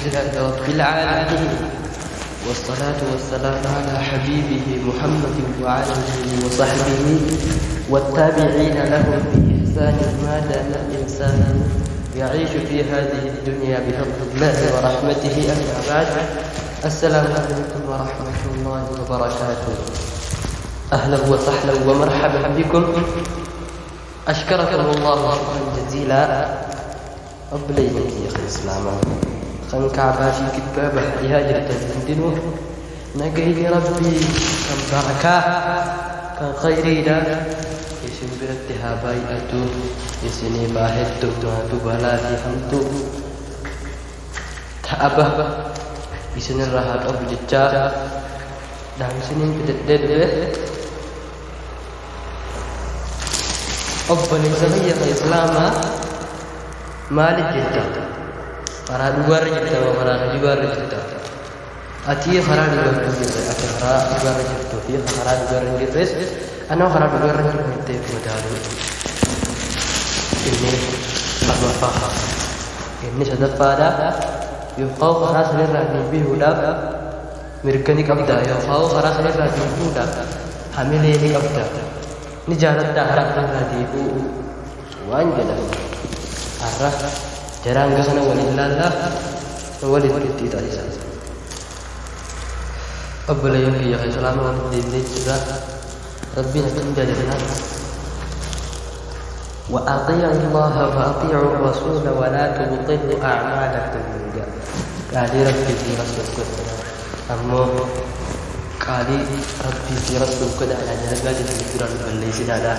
لله رب العالمين، والصلاة والسلام على حبيبه محمد وعلى آله وصحبه والتابعين لهم بإحسان ما دام الإنسان يعيش في هذه الدنيا بفضل الله ورحمته. أما بعد، السلام عليكم ورحمة الله وبركاته. أهلا وسهلا ومرحبا بكم. أشكركم الله شكرا جزيلا. أبلينا يا أخي الإسلام خن كعبة في كتابة يا جرت الدنو نجي ربي كم بركة كان خيري دا يسين برتها باي أتو يسيني باهت تو بالاتي همتو تأبه يسين الرهات أبو جتا دام سنين بدد أبن زمية الإسلام مالك جدا para luar jita para luar jita ati para luar jita ati para luar jita dia para luar jita ana para luar jita modal ini apa faham ini sudah pada yuqaw kharas lirani bihuda mirkani kabda yuqaw kharas lirani bihuda hamile ni kabda ni jalan daharak lirani bu wanjala arah jarang kesana walillallah walid itu tadi saja. Abla yang dia selama di juga Rabbi nak menjadikan wa ati'u Allah wa ati'u Rasul wa la tubtilu a'malakum. Kali Rabbi di Rasul amma kali Rabbi di Rasul kada ada jaga di pikiran balai sidada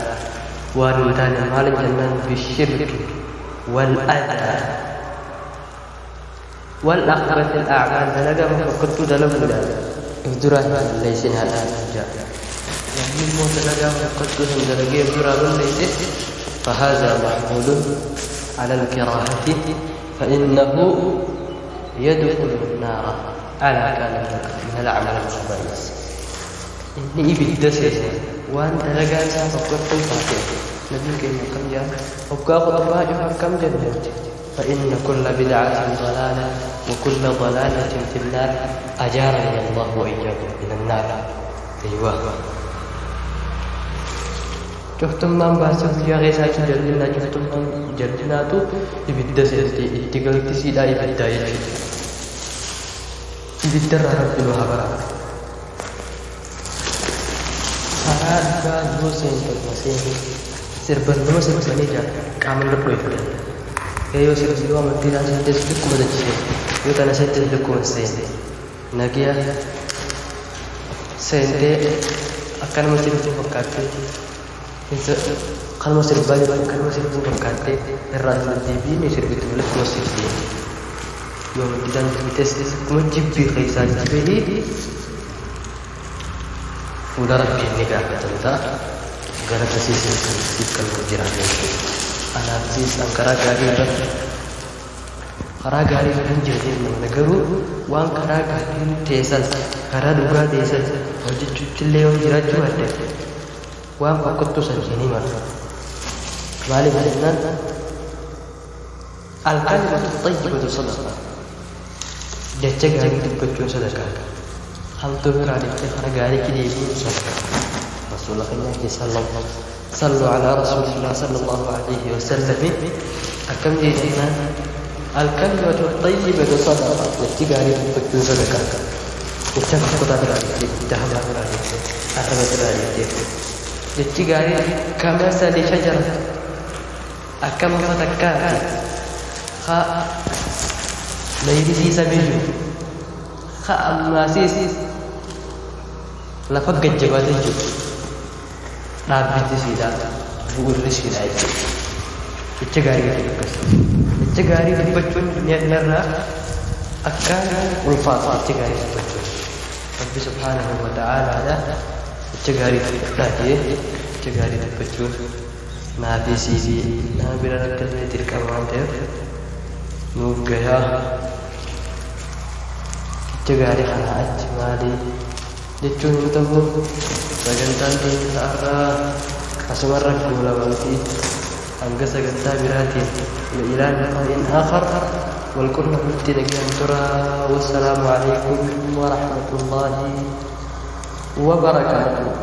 wa nutana mal jannah bisyirk والأذى والأخبث الأعمال فلقى فقدت دلم ولا إفدرا ليس هذا جاء يعني الموت لقى فقدت دلقى إفدرا ليس فهذا محمول على الكراهة فإنه يدخل النار على كان من العمل الخبيث إني بالدسس وأنت لقى فقدت فاتح نبي كم جاء وبقى أبا كم جنة فإن كل بدعة ضلالة وكل ضلالة في النار أجارني الله وإياكم من النار. أيوة شفتم من باسم يا غيث جلنا شفتم من جلنا تو يبدأ سيدي اتقال تسيدا يبدأ يبدأ رب الوهاب سارad kan Hussein masih serban nama sebesarnya jah kamen berdoa itu. Kayu sebesar mati dan sentuh sedekku macam itu tanah sentuh sedekku masih. Nagia sentuh akan masih berkati. Kalau masih berbalik akan masih berkati. Errata TV ni serba itu boleh masih dia. Yang tidak kita menjib berkaitan jadi. Udara binika kata gara kasisi sikal berjiran analisis angkara gari menjadi negara wang kara gari desal kara duga desal wajib cucile yang jiraju ada wang pakut tu sini mar kembali dengan al-kalimatu thayyibatu sadaqah dia cegah itu betul sedekah hal tu berada di negara kita ini Rasulullah sallallahu ala Rasulullah sallallahu alaihi wasallam akan dijadikan al-kalimatu thayyibatu sadaqah bertiga betul sedekah ucap kata berada dah berada ada berada bertiga kama sali syajar akan memfatakkan kha lairi sabilu kha amasis lafaz gajjaba itu nabi sida buurris kita itu cegari dibacun niatnya akan ulfat cegari dibacun Rabbi subhanahu wa ta'ala ada cegari dibacun nabi sidi nabi rakyat tirkam mantir nugaya cegari khanat mali dicun tahu bagian tadi arah asmaran gula banti angga saganta birati ila in akhar والكل نبتي نجيان ترى. والسلام عليكم ورحمة الله وبركاته.